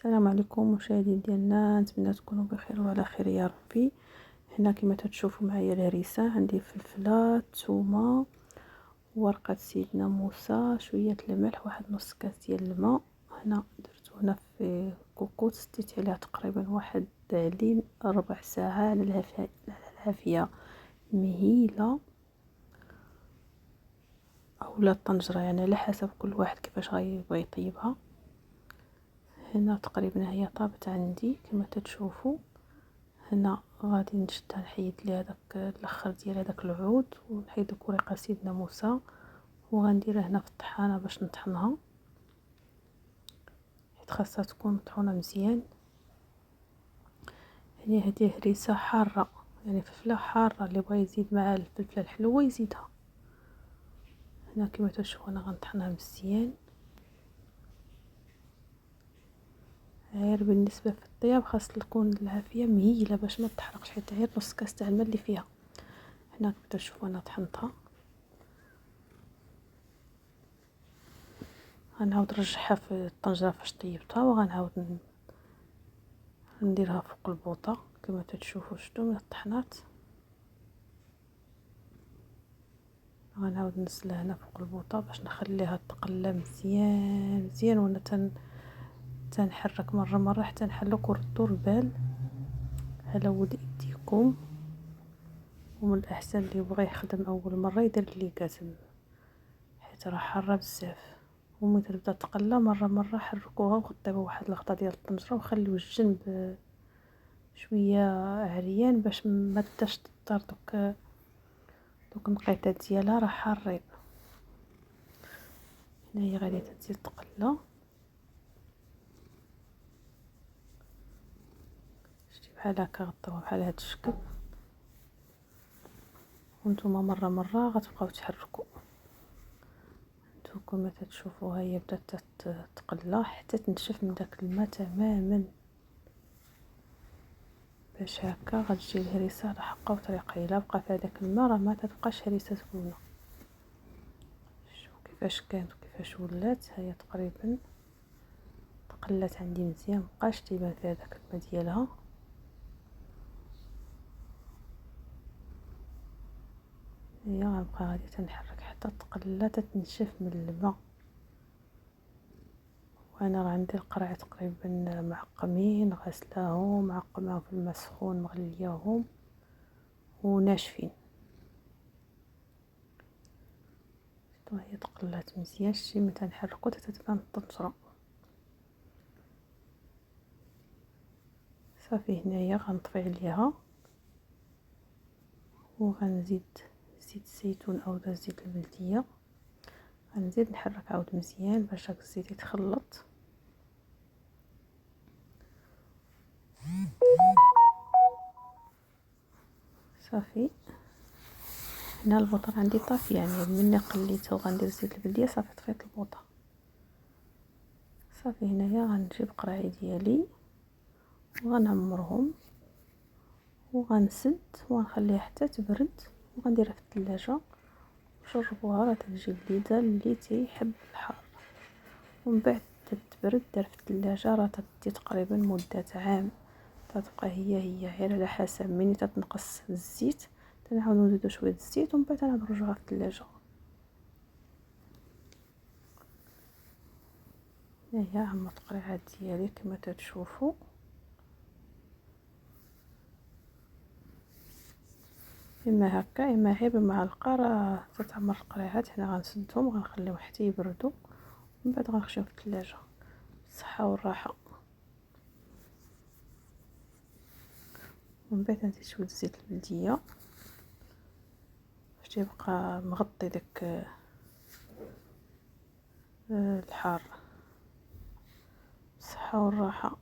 السلام عليكم مشاهدين ديالنا، نتمنى تكونوا بخير وعلى خير يا ربي. هنا كما تشوفوا معايا الهريسه، عندي فلفله، ثومه، ورقه سيدنا موسى، شويه الملح، واحد نص كاس ديال الماء. هنا درتو هنا في كوكوط، سديت عليها تقريبا واحد لين ربع ساعه على العافيه مهيله اولا الطنجره، يعني على حسب كل واحد كيفاش غيبغي يطيبها. هنا تقريبا هي طابت عندي كما تشوفوا. هنا غادي نشدها، نحيد لي هذاك الاخر ديال هذاك العود، ونحيد ديك ورقه سيدنا موسى، وغنديرها هنا في الطحانه باش نطحنها، حيت خاصها تكون مطحونه مزيان. يعني هذه هريسه حاره، يعني فلفله حاره، اللي بغى يزيد مع الفلفله الحلوه يزيدها. هنا كما تشوفوا انا غنطحنها مزيان. غير بالنسبه في الطياب خاص تكون العافيه مهيله باش ما تحرقش، حيت غير نص كاس تاع الماء اللي فيها. هنا كما تشوفوا انا طحنتها، غنعاود نرجعها في الطنجره فاش طيبتها، وغنعاود نديرها فوق البوطه كما تشوفوا. شفتوا من الطحنات، غنعاود ننزلها هنا فوق البوطه باش نخليها تقلى مزيان مزيان، وانا تنحرك مره حتى نحلوك وردوا البال على ود ايديكم. ومن الاحسن اللي بغى يخدم اول مره يدير الليكات، حيت راه حاره بزاف. وملي تبدا تقلى مره حركوها وغطيوها واحد الغطا ديال الطنجره، وخليو الجنب شويه عريان باش ما تبداش تطر دوك النقيطات ديالها، راه حارين. هنا هي غادي تزيد تقلى، شتي بحال هكا غطوها بحال هاد الشكل. وانتم مره غتبقاو تحركوا. انتم كما تشوفوا هي بدات تقلى حتى تنشف من داك الماء تماما، باش هكا غتجي الهريسه على حقها وطريقه. الا بقى في هذاك الماء راه ما تبقاش هريسه زوينه. شوفوا كيفاش كانت وكيفاش ولات. هي تقريبا تقلات عندي مزيان، مبقاش تيبان فيها داك الماء ديالها. هي غنبقى غادي تنحرك حتى تقلى تتنشف من الماء. وانا راه عندي القرع تقريبا معقمين، غسلاهم معقماهم في الماء سخون مغلياهم وناشفين. هي تقلات مزيان، شتي ملي تنحركو تتبان الطنجره. صافي هنايا غنطفي عليها، وغنزيد زيت الزيتون اولا زيت البلديه. غنزيد نحرك عاود مزيان باش داك الزيت يتخلط. صافي هنا البوطه عندي طافيه، يعني مني قليتها وغندير زيت البلديه صافي طفيت البوطه. صافي هنايا غنجيب قراعي ديالي وغنعمرهم، وغنسد وغنخليها حتى تبرد، وغنديرها في الثلاجه وشربوها. راه تجي لذيذه اللي تيحب الحار. ومن بعد تبرد دار في الثلاجه، راه تدي تقريبا مده عام. تتبقى هي غير على حسب مني تتنقص الزيت، تنعاودو نزيدو شويه الزيت، ومن بعد نعاودو نرجعوها في الثلاجه. ها هي عمرت القريعات ديالي كما تشوفوا. اما هكا اما غير بمعلقه راه تتعمر القريعات. حنا غنسدهم وغنخليهم حتى يبردوا، ومن بعد غنخشيهم في الثلاجه بالصحه والراحه. ومن بعد نزيد شويه زيت البلديه باش يبقى مغطي داك الحار بالصحه والراحه.